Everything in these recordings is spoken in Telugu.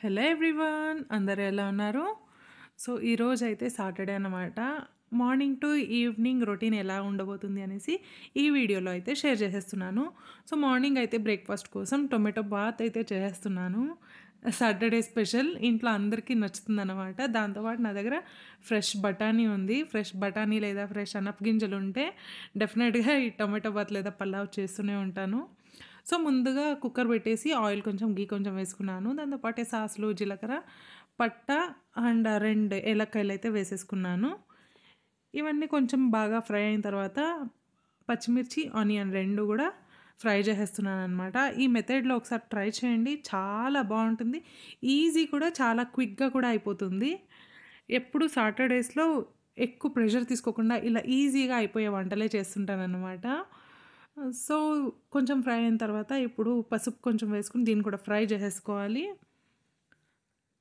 హలో ఎవ్రీవన్, అందరూ ఎలా ఉన్నారు? సో ఈరోజు అయితే సాటర్డే అన్నమాట. మార్నింగ్ టు ఈవినింగ్ రొటీన్ ఎలా ఉండబోతుంది అనేసి ఈ వీడియోలో అయితే షేర్ చేసేస్తున్నాను. సో మార్నింగ్ అయితే బ్రేక్ఫాస్ట్ కోసం టొమాటో బాత్ అయితే చేసేస్తున్నాను. సాటర్డే స్పెషల్, ఇంట్లో అందరికీ నచ్చుతుందన్నమాట. దాంతోపాటు నా దగ్గర ఫ్రెష్ బఠానీ ఉంది. ఫ్రెష్ బఠానీ లేదా ఫ్రెష్ అనప గింజలు ఉంటే డెఫినెట్గా ఈ టొమాటో బాత్ లేదా పలావ్ చేస్తూనే ఉంటాను. సో ముందుగా కుక్కర్ పెట్టేసి ఆయిల్ కొంచెం గీ కొంచెం వేసుకున్నాను. దాంతో పాటే సాసులు, జీలకర్ర, పట్ట అండ్ 2 ఏలక్కాయలు అయితే వేసేసుకున్నాను. ఇవన్నీ కొంచెం బాగా ఫ్రై అయిన తర్వాత పచ్చిమిర్చి, ఆనియన్ 2 కూడా ఫ్రై చేసేస్తున్నాననమాట. ఈ మెథడ్లో ఒకసారి ట్రై చేయండి, చాలా బాగుంటుంది. ఈజీ కూడా, చాలా క్విక్గా కూడా అయిపోతుంది. ఎప్పుడు సాటర్డేస్లో ఎక్కువ ప్రెషర్ తీసుకోకుండా ఇలా ఈజీగా అయిపోయే వంటలే చేస్తుంటానన్నమాట. సో కొంచెం ఫ్రై అయిన తర్వాత ఇప్పుడు పసుపు కొంచెం వేసుకుని దీన్ని కూడా ఫ్రై చేసేసుకోవాలి.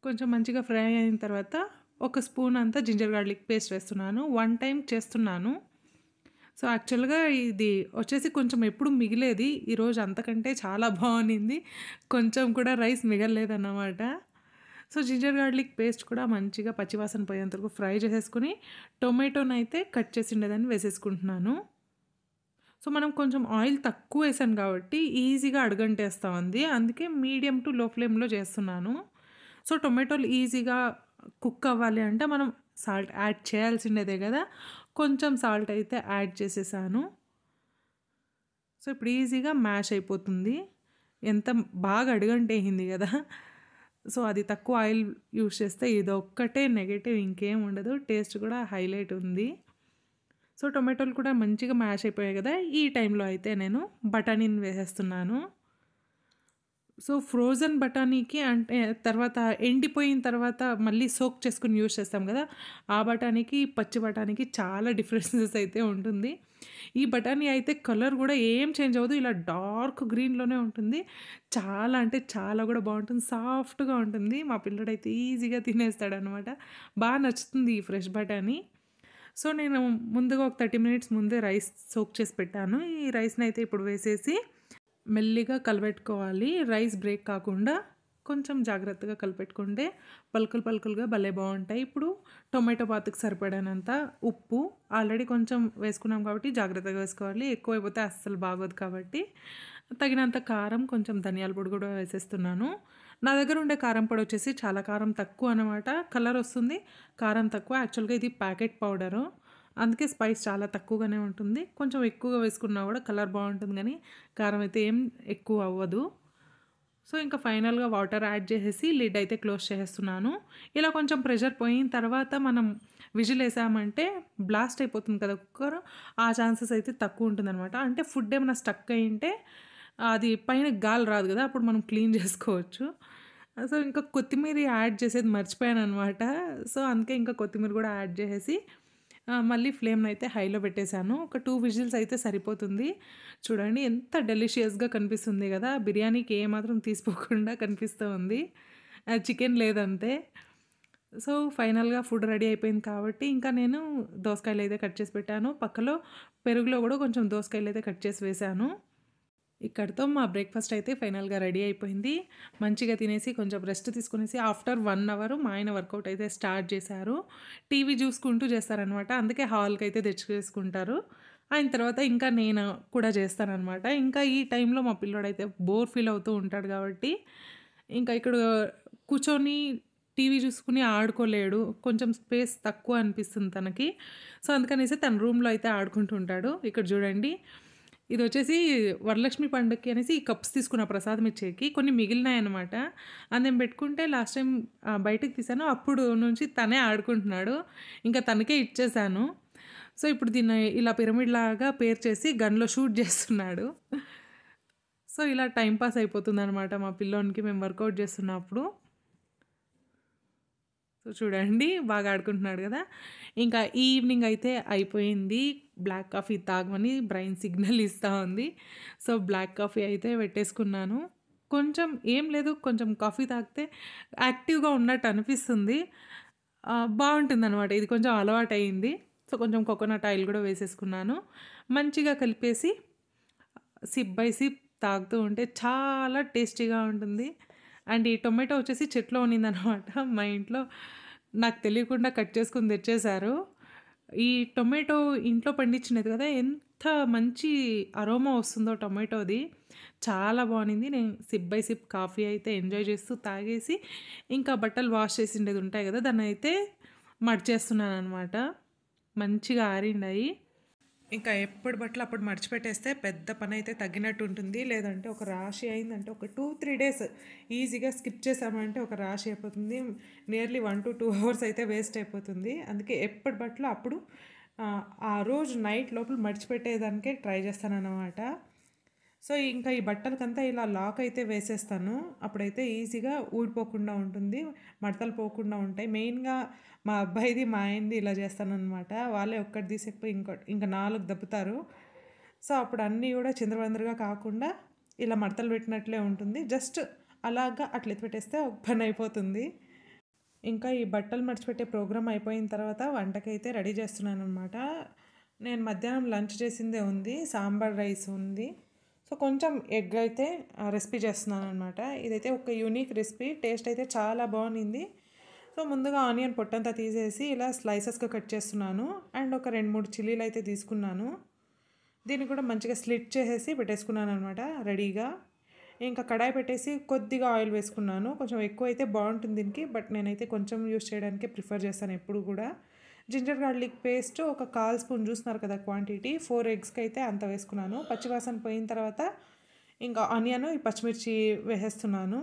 కొంచెం మంచిగా ఫ్రై అయిన తర్వాత ఒక స్పూన్ అంతా జింజర్ గార్లిక్ పేస్ట్ వేస్తున్నాను. 1 టైం చేస్తున్నాను. సో యాక్చువల్గా ఇది వచ్చేసి కొంచెం ఎప్పుడు మిగిలేది, ఈరోజు అంతకంటే చాలా బాగుంది. కొంచెం కూడా రైస్ మిగలలేదన్నమాట. సో జింజర్ గార్లిక్ పేస్ట్ కూడా మంచిగా పచ్చివాసన పోయేంత వరకు ఫ్రై చేసేసుకుని టొమాటోనైతే కట్ చేసి ఉండేదాన్ని వేసేసుకుంటున్నాను. సో మనం కొంచెం ఆయిల్ తక్కువ వేసాను కాబట్టి ఈజీగా అడుగంటేస్తుంది. అందుకే మీడియం టు లో ఫ్లేమ్లో చేస్తున్నాను. సో టొమాటోలు ఈజీగా కుక్ అవ్వాలి అంటే మనం సాల్ట్ యాడ్ చేయాల్సిండేదే కదా. కొంచెం సాల్ట్ అయితే యాడ్ చేసేసాను. సో ఇప్పుడు ఈజీగా మ్యాష్ అయిపోతుంది. ఎంత బాగా అడుగంటేసింది కదా. సో అది తక్కువ ఆయిల్ యూస్ చేస్తే ఇదొక్కటే నెగటివ్, ఇంకేం ఉండదు. టేస్ట్ కూడా హైలైట్ ఉంది. సో టొమాటోలు కూడా మంచిగా మ్యాష్ అయిపోయాయి కదా. ఈ టైంలో అయితే నేను బఠానీని వేసేస్తున్నాను. సో ఫ్రోజన్ బఠానీకి అంటే తర్వాత ఎండిపోయిన తర్వాత మళ్ళీ సోక్ చేసుకుని యూస్ చేస్తాం కదా, ఆ బఠానీకి పచ్చి బఠానీకి చాలా డిఫరెన్సెస్ అయితే ఉంటుంది. ఈ బఠానీ అయితే కలర్ కూడా ఏం చేంజ్ అవ్వదు, ఇలా డార్క్ గ్రీన్లోనే ఉంటుంది. చాలా అంటే చాలా కూడా బాగుంటుంది, సాఫ్ట్గా ఉంటుంది. మా పిల్లడైతే ఈజీగా తినేస్తాడనమాట. బాగా నచ్చుతుంది ఈ ఫ్రెష్ బఠానీ. సో నేను ముందుగా ఒక 30 మినిట్స్ ముందే రైస్ సోక్ చేసి పెట్టాను. ఈ రైస్ని అయితే ఇప్పుడు వేసేసి మెల్లిగా కలిపెట్టుకోవాలి. రైస్ బ్రేక్ కాకుండా కొంచెం జాగ్రత్తగా కలిపెట్టుకుంటే పలుకులు పలుకులుగా భలే బాగుంటాయి. ఇప్పుడు టొమాటో బాత్కి సరిపడానంత ఉప్పు ఆల్రెడీ కొంచెం వేసుకున్నాం కాబట్టి జాగ్రత్తగా వేసుకోవాలి. ఎక్కువైపోతే అస్సలు బాగోదు కాబట్టి. తగినంత కారం, కొంచెం ధనియాల పొడి కూడా వేసేస్తున్నాను. నా దగ్గర ఉండే కారం పొడి వచ్చేసి చాలా కారం తక్కువ అనమాట. కలర్ వస్తుంది, కారం తక్కువ. యాక్చువల్గా ఇది ప్యాకెట్ పౌడరు, అందుకే స్పైస్ చాలా తక్కువగానే ఉంటుంది. కొంచెం ఎక్కువగా వేసుకున్నా కూడా కలర్ బాగుంటుంది, కానీ కారం అయితే ఏం ఎక్కువ అవ్వదు. సో ఇంకా ఫైనల్గా వాటర్ యాడ్ చేసేసి లిడ్ అయితే క్లోజ్ చేసేస్తున్నాను. ఇలా కొంచెం ప్రెషర్ పోయిన తర్వాత మనం విజిల్ వేసామంటే బ్లాస్ట్ అయిపోతుంది కదా కుక్కర్, ఆ ఛాన్సెస్ అయితే తక్కువ ఉంటుందన్నమాట. అంటే ఫుడ్ ఏమైనా స్టక్ అయి ఉంటే అది పైన గాలి రాదు కదా, అప్పుడు మనం క్లీన్ చేసుకోవచ్చు. సో ఇంకా కొత్తిమీర యాడ్ చేసేది మర్చిపోయాను అనమాట. సో అందుకే ఇంకా కొత్తిమీర కూడా యాడ్ చేసేసి మళ్ళీ ఫ్లేమ్ని అయితే హైలో పెట్టేశాను. ఒక 2 విజిల్స్ అయితే సరిపోతుంది. చూడండి ఎంత డెలిషియస్గా కనిపిస్తుంది కదా. బిర్యానీకి ఏమాత్రం తీసిపోకుండా కనిపిస్తూ ఉంది. చికెన్ లేదంతే. సో ఫైనల్గా ఫుడ్ రెడీ అయిపోయింది కాబట్టి ఇంకా నేను దోసకాయలు అయితే కట్ చేసి పెట్టాను. పక్కలో పెరుగులో కూడా కొంచెం దోసకాయలు అయితే కట్ చేసి వేశాను. ఇక్కడితో మా బ్రేక్ఫాస్ట్ అయితే ఫైనల్గా రెడీ అయిపోయింది. మంచిగా తినేసి కొంచెం రెస్ట్ తీసుకునేసి ఆఫ్టర్ 1 అవర్ మా ఆయన వర్కౌట్ అయితే స్టార్ట్ చేశారు. టీవీ చూసుకుంటూ చేస్తారనమాట, అందుకే హాల్కి అయితే తెచ్చేసుకుంటారు. అయిన తర్వాత ఇంకా నేను కూడా చేస్తానన్నమాట. ఇంకా ఈ టైంలో మా పిల్లోడైతే బోర్ ఫీల్ అవుతూ ఉంటాడు కాబట్టి ఇంకా ఇక్కడ కూర్చొని టీవీ చూసుకుని ఆడుకోలేడు, కొంచెం స్పేస్ తక్కువ అనిపిస్తుంది తనకి. సో అందుకనేసి తన రూమ్లో అయితే ఆడుకుంటూ ఉంటాడు. ఇక్కడ చూడండి, ఇది వచ్చేసి వరలక్ష్మి పండుగకి అనేసి ఈ కప్స్ తీసుకున్న ప్రసాదం ఇచ్చేకి కొన్ని మిగిలినాయన్నమాట. నేను పెట్టుకుంటే లాస్ట్ టైం బయటకు తీసాను, అప్పుడు నుంచి తనే ఆడుకుంటున్నాడు. ఇంకా తనకే ఇచ్చేసాను. సో ఇప్పుడు దీన్ని ఇలా పిరమిడ్ లాగా పేర్ చేసి గన్లో షూట్ చేస్తున్నాడు. సో ఇలా టైంపాస్ అయిపోతుంది అనమాట మా పిల్లోనికి మేము వర్కౌట్ చేస్తున్నప్పుడు. సో చూడండి బాగా ఆడుకుంటున్నాడు కదా. ఇంకా ఈవినింగ్ అయితే అయిపోయింది. బ్లాక్ కాఫీ తాగమని బ్రెయిన్ సిగ్నల్ ఇస్తూ ఉంది. సో బ్లాక్ కాఫీ అయితే పెట్టేసుకున్నాను. కొంచెం ఏం లేదు, కొంచెం కాఫీ తాగితే యాక్టివ్గా ఉన్నట్టు అనిపిస్తుంది. బాగుంటుందన్నమాట. ఇది కొంచెం అలవాటు అయింది. సో కొంచెం కోకోనట్ ఆయిల్ కూడా వేసేసుకున్నాను. మంచిగా కలిపేసి సిప్ బై సిప్ తాగుతూ ఉంటే చాలా టేస్టీగా ఉంటుంది. అండ్ ఈ టొమాటో వచ్చేసి చెట్లో ఉన్నిందనమాట. మా ఇంట్లో నాకు తెలియకుండా కట్ చేసుకొని తెచ్చేశారు. ఈ టొమాటో ఇంట్లో పండించినది కదా! ఎంత మంచి అరోమా వస్తుందో టొమాటోది. చాలా బావునింది. నేను సిప్ బై సిప్ కాఫీ అయితే ఎంజాయ్ చేస్తూ తాగేసి, ఇంకా బట్టలు వాష్ చేసిండేది ఉంటాయి కదా! దాన్నయితే మడిచేస్తున్నాననమాట. మంచిగా ఆరిండాయి. ఇంకా ఎప్పుడు బట్టలు అప్పుడు మడిచిపెట్టేస్తే పెద్ద పనైతే తగ్గినట్టు ఉంటుంది. లేదంటే ఒక రాశి అయిందంటే ఒక 2, 3 డేస్ ఈజీగా స్కిప్ చేసామంటే ఒక రాశి అయిపోతుంది. నియర్లీ 1-2 అవర్స్ అయితే వేస్ట్ అయిపోతుంది. అందుకే ఎప్పటి బట్టలు అప్పుడు ఆ రోజు నైట్ లోపల మడిచిపెట్టేదానికే ట్రై చేస్తానన్నమాట. సో, ఇంకా ఈ బట్టలకంతా ఇలా లాక్ అయితే వేసేస్తాను. అప్పుడైతే ఈజీగా ఊడిపోకుండా ఉంటుంది. మడతలు పోకుండా ఉంటాయి. మెయిన్‌గా మా అబ్బాయిది, మా ఆయనది ఇలా చేస్తాననమాట. వాళ్ళే ఒక్కటి తీసేకపోయి ఇంకా 4 దబ్బుతారు. సో, అప్పుడు అన్నీ గూడా చిందరవందరగా కాకుండా ఇలా మడతలు పెట్టినట్లే ఉంటుంది. జస్ట్ అలాగా అట్లా ఎత్తి పెట్టేస్తే ఒక పని అయిపోతుంది. ఇంకా ఈ బట్టలు మడిచిపెట్టే ప్రోగ్రామ్ అయిపోయిన తర్వాత వంటకైతే రెడీ చేస్తున్నాననమాట. నేను మధ్యాహ్నం లంచ్ చేసిందే ఉంది. సాంబార్ రైస్ ఉంది. సో, కొంచెం ఎగ్ అయితే రెసిపీ చేస్తున్నాననమాట. ఇదైతే ఒక యూనిక్ రెసిపీ. టేస్ట్ అయితే చాలా బావునింది. సో, ముందుగా ఆనియన్ పొట్టంతా తీసేసి ఇలా స్లైసెస్‌గా కట్ చేస్తున్నాను. అండ్ ఒక 2, 3 చిల్లీలు అయితే తీసుకున్నాను. దీన్ని కూడా మంచిగా స్లిట్ చేసేసి పెట్టేసుకున్నాననమాట రెడీగా. ఇంకా కడాయి పెట్టేసి కొద్దిగా ఆయిల్ వేసుకున్నాను. కొంచెం ఎక్కువైతే బావుంటుంది దీనికి. బట్ నేనైతే కొంచెం యూజ్ చేయడానికే ప్రిఫర్ చేస్తాను ఎప్పుడు కూడా. జింజర్ గార్లిక్ పేస్ట్ ఒక 1/4 స్పూన్ చూస్తున్నారు కదా క్వాంటిటీ. 4 ఎగ్స్‌కి అయితే అంత వేసుకున్నాను. పచ్చివాసన పోయిన తర్వాత ఇంకా ఆనియన్, ఈ పచ్చిమిర్చి వేసేస్తున్నాను.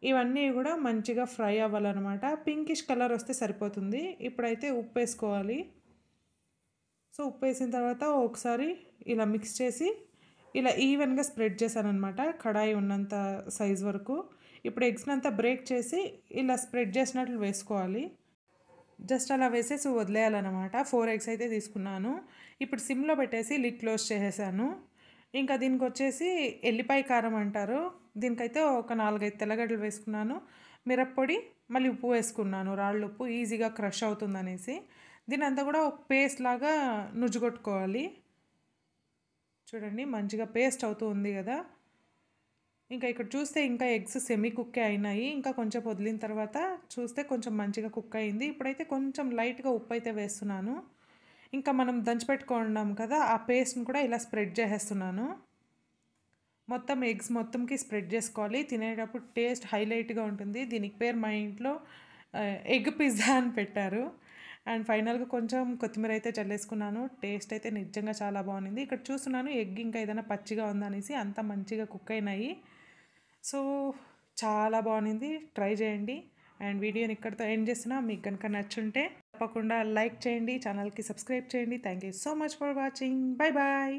ఇవన్నీ కూడా మంచిగా ఫ్రై అవ్వాలనమాట. పింకిష్ కలర్ వస్తే సరిపోతుంది. ఇప్పుడైతే ఉప్పేసుకోవాలి. సో, ఉప్పేసిన తర్వాత ఒకసారి ఇలా మిక్స్ చేసి ఇలా ఈవెన్‌గా స్ప్రెడ్ చేశాననమాట. కడాయి ఉన్నంత సైజ్ వరకు. ఇప్పుడు ఎగ్స్‌నంతా బ్రేక్ చేసి ఇలా స్ప్రెడ్ చేసినట్లు వేసుకోవాలి. జస్ట్ అలా వేసేసి వదిలేయాలనమాట. 4 ఎగ్స్ అయితే తీసుకున్నాను. ఇప్పుడు సిమ్‌లో పెట్టేసి లిడ్ క్లోజ్ చేసేసాను. ఇంకా దీనికొచ్చేసి ఎల్లిపాయ కారం అంటారు. దీనికైతే ఒక 4, 5 తెల్లగడ్డలు వేసుకున్నాను. మిరప్పొడి, మళ్ళీ ఉప్పు వేసుకున్నాను. రాళ్ళుప్పు ఈజీగా క్రష్ అవుతుందనేసి. దీన్నంతా కూడా ఒక పేస్ట్ లాగా నుజ్జుగొట్టుకోవాలి. చూడండి మంచిగా పేస్ట్ అవుతూ ఉంది కదా! ఇంకా ఇక్కడ చూస్తే ఇంకా ఎగ్స్ సెమీ కుక్కే అయినాయి. ఇంకా కొంచెం వదిలిన తర్వాత చూస్తే కొంచెం మంచిగా కుక్ అయింది. ఇప్పుడైతే కొంచెం లైట్‌గా ఉప్పు అయితే వేస్తున్నాను. ఇంకా మనం దంచిపెట్టుకున్నాం కదా! ఆ పేస్ట్‌ని కూడా ఇలా స్ప్రెడ్ చేసేస్తున్నాను. మొత్తం ఎగ్స్ మొత్తంకి స్ప్రెడ్ చేసుకోవాలి. తినేటప్పుడు టేస్ట్ హైలైట్‌గా ఉంటుంది. దీనికి పేరు మా ఇంట్లో ఎగ్ పిజ్జా అని పెట్టారు. అండ్ ఫైనల్‌గా కొంచెం కొత్తిమీర అయితే చల్లేసుకున్నాను. టేస్ట్ అయితే నిజంగా చాలా బాగుంది. ఇక్కడ చూస్తున్నాను ఎగ్ ఇంకా ఏదైనా పచ్చిగా ఉందా అనేసి. అంతా మంచిగా కుక్ అయినాయి. సో, చాలా బాగుంది. ట్రై చేయండి. అండ్ వీడియోని ఇక్కడితో ఎండ్ చేస్తున్నా. మీకు కనుక నచ్చుంటే తప్పకుండా లైక్ చేయండి. ఛానల్‌కి సబ్స్క్రైబ్ చేయండి. Thank you so much for watching. Bye bye.